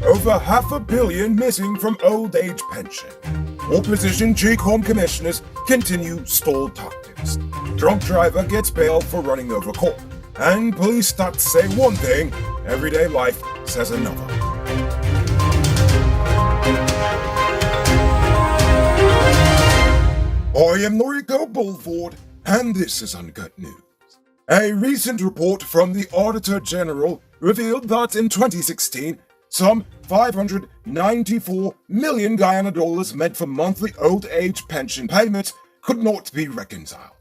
Over $500 million missing from old age pension. Opposition GCOM commissioners continue stall tactics. Drunk driver gets bail for running over cop. And police stats say one thing, everyday life says another. I am Noriko Bulford, and this is Uncut News. A recent report from the Auditor General revealed that in 2016, some 594 million Guyana dollars meant for monthly old age pension payments could not be reconciled.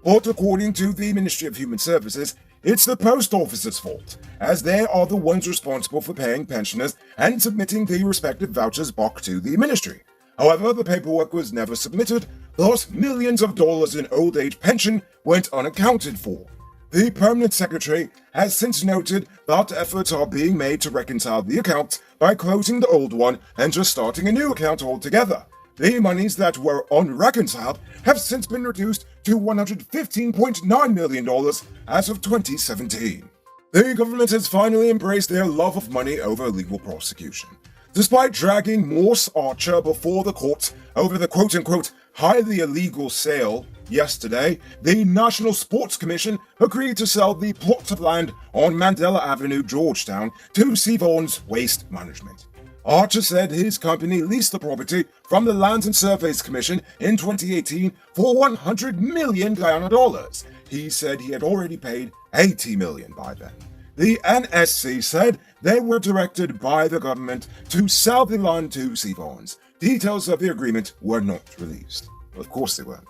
But according to the Ministry of Human Services, it's the post office's fault, as they are the ones responsible for paying pensioners and submitting the respective vouchers back to the ministry. However, the paperwork was never submitted, thus millions of dollars in old age pension went unaccounted for. The permanent secretary has since noted that efforts are being made to reconcile the accounts by closing the old one and just starting a new account altogether. The monies that were unreconciled have since been reduced to $115.9 million as of 2017. The government has finally embraced their love of money over legal prosecution. Despite dragging Morse Archer before the courts over the quote-unquote highly illegal sale yesterday, the National Sports Commission agreed to sell the plot of land on Mandela Avenue, Georgetown, to Seaborne's Waste Management. Archer said his company leased the property from the Lands and Surveys Commission in 2018 for $100 million Guyana dollars. He said he had already paid $80 million by then. The NSC said they were directed by the government to sell the land to Seaborne's. Details of the agreement were not released. Of course they weren't.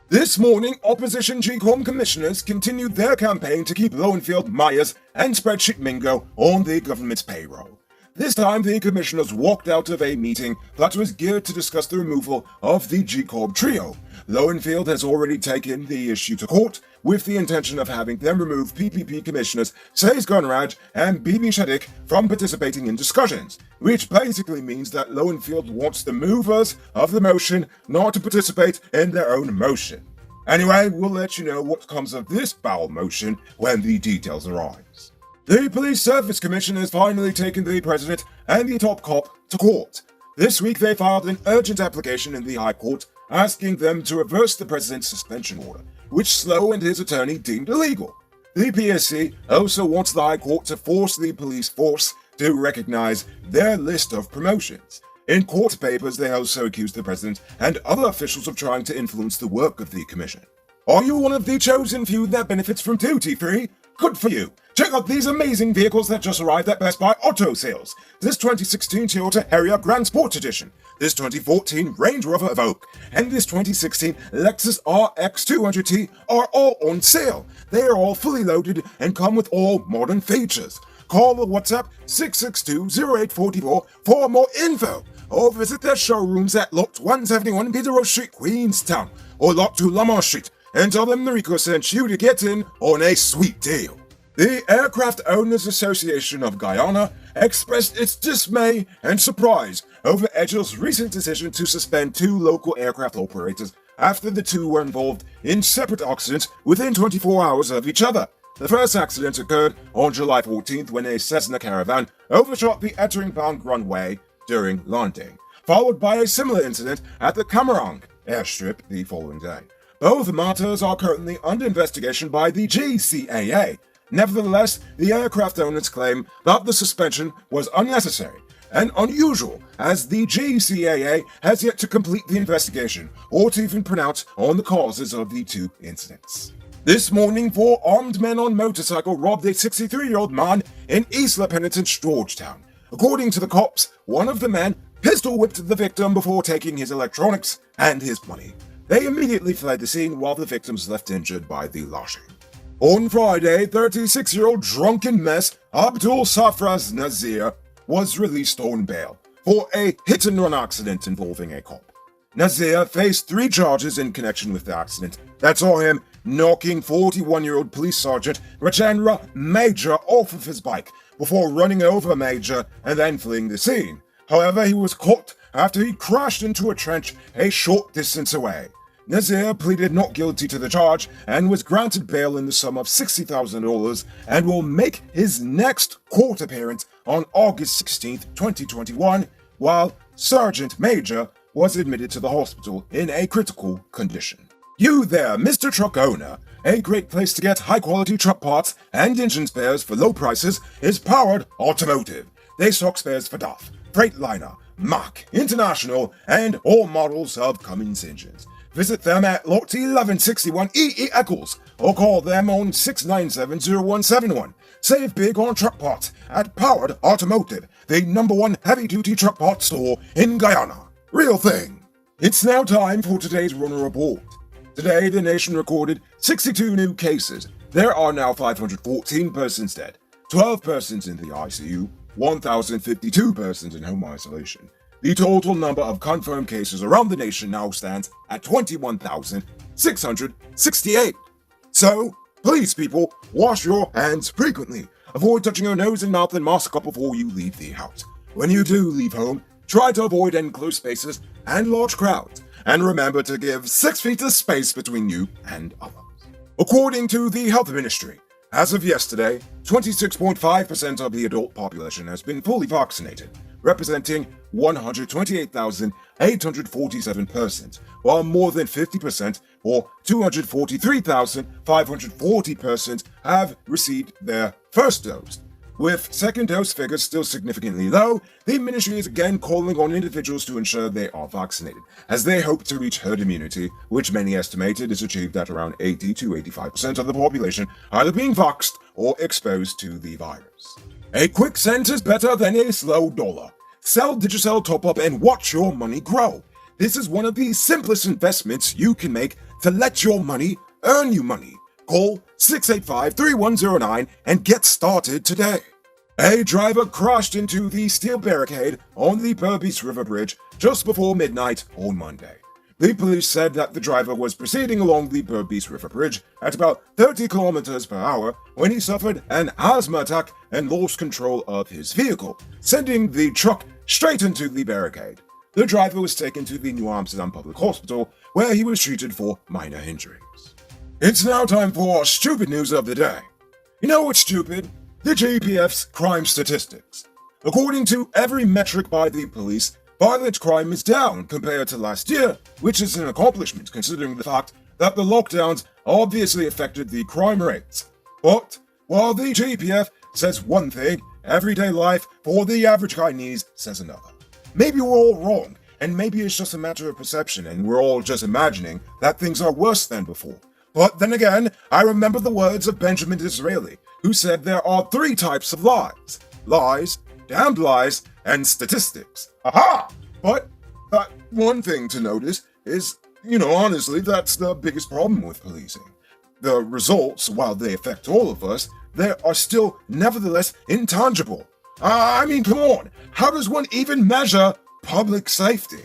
This morning, opposition GCOM commissioners continued their campaign to keep Lowenfield, Myers, and Spreadsheet Mingo on the government's payroll. This time, the commissioners walked out of a meeting that was geared to discuss the removal of the GCOM trio. Lowenfield has already taken the issue to court with the intention of having them remove PPP commissioners Says Gunraj and Bibi Shadik from participating in discussions, which basically means that Lowenfield wants the movers of the motion not to participate in their own motion. Anyway, we'll let you know what comes of this bowel motion when the details arise. The Police Service Commission has finally taken the president and the top cop to court. This week they filed an urgent application in the High Court asking them to reverse the president's suspension order, which Slow and his attorney deemed illegal. The PSC also wants the High Court to force the police force to recognize their list of promotions. In court papers, they also accused the president and other officials of trying to influence the work of the commission. Are you one of the chosen few that benefits from duty-free? Good for you! Check out these amazing vehicles that just arrived at Best Buy Auto Sales. This 2016 Toyota Harrier Grand Sport Edition, this 2014 Range Rover Evoque, and this 2016 Lexus RX 200T are all on sale. They are all fully loaded and come with all modern features. Call or WhatsApp 662-0844 for more info, or visit their showrooms at Lot 171 Peterborough Street, Queenstown, or Lot 2 Lamar Street, and tell them Noriko sent you to get in on a sweet deal. The Aircraft Owners Association of Guyana expressed its dismay and surprise over EDGEL's recent decision to suspend two local aircraft operators after the two were involved in separate accidents within 24 hours of each other. The first accident occurred on July 14th when a Cessna Caravan overshot the Ettering-bound runway during landing, followed by a similar incident at the Camarang airstrip the following day. Both matters are currently under investigation by the GCAA. Nevertheless, the aircraft owners claim that the suspension was unnecessary and unusual, as the GCAA has yet to complete the investigation or to even pronounce on the causes of the two incidents. This morning, 4 armed men on motorcycle robbed a 63-year-old man in Isla, Penitence, Georgetown. According to the cops, one of the men pistol-whipped the victim before taking his electronics and his money. They immediately fled the scene while the victims left injured by the lashing. On Friday, 36-year-old drunken mess Abdul Safraz Nazir was released on bail for a hit-and-run accident involving a cop. Nazir faced 3 charges in connection with the accident that saw him knocking 41-year-old police sergeant Rajendra Major off of his bike before running over Major and then fleeing the scene. However, he was caught after he crashed into a trench a short distance away. Nazir pleaded not guilty to the charge and was granted bail in the sum of $60,000 and will make his next court appearance on August 16, 2021, while Sergeant Major was admitted to the hospital in a critical condition. You there, Mr. Truck Owner. A great place to get high-quality truck parts and engine spares for low prices is Powered Automotive. They stock spares for DAF, Freightliner, Mach, International, and all models of Cummins engines. Visit them at Lot 1161 E.E. Eccles or call them on 697-0171. Save big on truck parts at Powered Automotive, the #1 heavy-duty truck parts store in Guyana. Real thing. It's now time for today's Runner Report. Today, the nation recorded 62 new cases. There are now 514 persons dead, 12 persons in the ICU, 1,052 persons in home isolation. The total number of confirmed cases around the nation now stands at 21,668. So, please people, wash your hands frequently. Avoid touching your nose and mouth and mask up before you leave the house. When you do leave home, try to avoid enclosed spaces and large crowds. And remember to give 6 feet of space between you and others. According to the Health Ministry, as of yesterday, 26.5% of the adult population has been fully vaccinated, representing 128,847 persons, while more than 50%, or 243,540 persons, have received their first dose. With second dose figures still significantly low, the ministry is again calling on individuals to ensure they are vaccinated, as they hope to reach herd immunity, which many estimated is achieved at around 80 to 85% of the population either being vaxxed or exposed to the virus. A quick cent is better than a slow dollar. Sell Digicel top-up and watch your money grow. This is one of the simplest investments you can make to let your money earn you money. Call 685-3109 and get started today. A driver crashed into the steel barricade on the Burbeast River Bridge just before midnight on Monday. The police said that the driver was proceeding along the Burbeast River Bridge at about 30 kilometers per hour when he suffered an asthma attack and lost control of his vehicle, sending the truck straight into the barricade. The driver was taken to the New Amsterdam Public Hospital, where he was treated for minor injuries. It's now time for our stupid news of the day. You know what's stupid? The GPF's crime statistics. According to every metric by the police, violent crime is down compared to last year, which is an accomplishment considering the fact that the lockdowns obviously affected the crime rates. But while the GPF says one thing, everyday life for the average Guyanese says another. Maybe we're all wrong, and maybe it's just a matter of perception and we're all just imagining that things are worse than before. But then again, I remember the words of Benjamin Disraeli, who said there are 3 types of lies. Lies, damned lies, and statistics. Aha! But that one thing to notice is, honestly, that's the biggest problem with policing. The results, while they affect all of us, they are still nevertheless intangible. I mean, come on, how does one even measure public safety?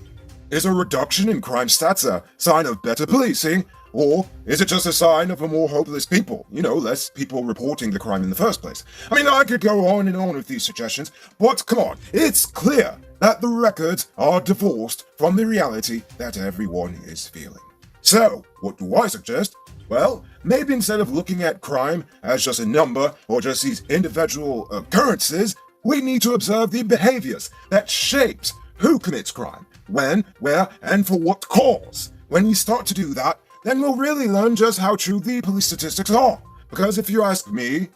Is a reduction in crime stats a sign of better policing? Or is it just a sign of a more hopeless people? Less people reporting the crime in the first place. I mean, I could go on and on with these suggestions, but come on, it's clear that the records are divorced from the reality that everyone is feeling. So, what do I suggest? Well, maybe instead of looking at crime as just a number or just these individual occurrences, we need to observe the behaviors that shapes who commits crime, when, where, and for what cause. When we start to do that, then we'll really learn just how true the police statistics are. Because if you ask me,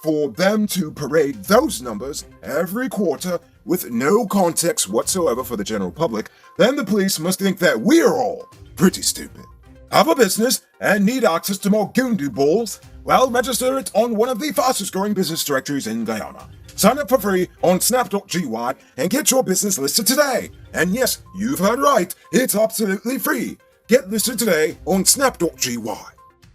for them to parade those numbers every quarter with no context whatsoever for the general public, then the police must think that we're all pretty stupid. Have a business and need access to more Gundu balls? Well, register it on one of the fastest growing business directories in Guyana. Sign up for free on snap.gy and get your business listed today. And yes, you've heard right, it's absolutely free. Get listed today on snap.gy.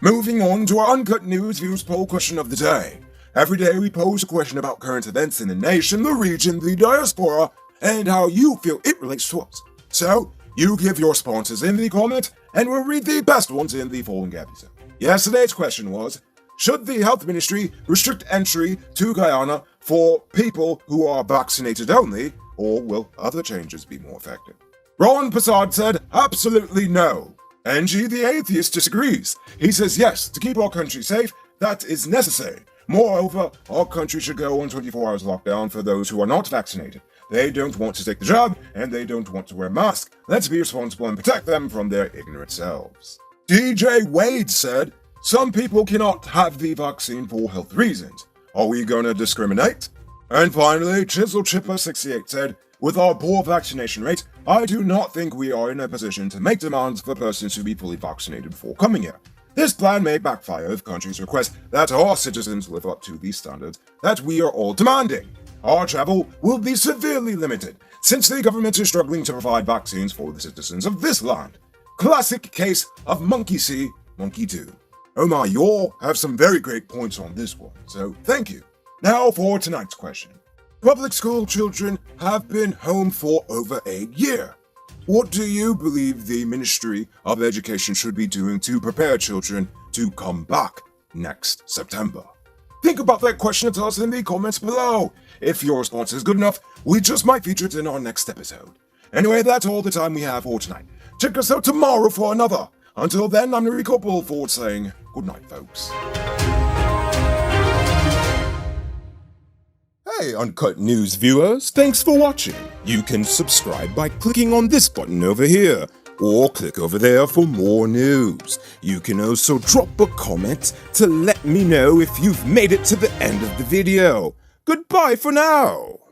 Moving on to our Uncut News Views poll question of the day. Every day we pose a question about current events in the nation, the region, the diaspora, and how you feel it relates to us. So, you give your responses in the comment, and we'll read the best ones in the following episode. Yesterday's question was, should the health ministry restrict entry to Guyana for people who are vaccinated only, or will other changes be more effective? Ron Prasad said, absolutely no. NG the atheist disagrees. He says yes, to keep our country safe, that is necessary. Moreover, our country should go on 24 hours lockdown for those who are not vaccinated. They don't want to take the jab, and they don't want to wear masks. Let's be responsible and protect them from their ignorant selves. DJ Wade said, some people cannot have the vaccine for health reasons. Are we gonna discriminate? And finally, Chisel Chipper 68 said, with our poor vaccination rate, I do not think we are in a position to make demands for persons to be fully vaccinated before coming here. This plan may backfire if countries request that our citizens live up to these standards that we are all demanding. Our travel will be severely limited, since the government is struggling to provide vaccines for the citizens of this land. Classic case of monkey see, monkey do. Oh my, you all have some very great points on this one, so thank you. Now for tonight's question. Public school children have been home for over a year. What do you believe the Ministry of Education should be doing to prepare children to come back next September? Think about that question and tell us in the comments below. If your response is good enough, we just might feature it in our next episode. Anyway, that's all the time we have for tonight. Check us out tomorrow for another. Until then, I'm Rico Bullford saying good night, folks. Hey, Uncut News viewers, thanks for watching. You can subscribe by clicking on this button over here, or click over there for more news. You can also drop a comment to let me know if you've made it to the end of the video. Goodbye for now.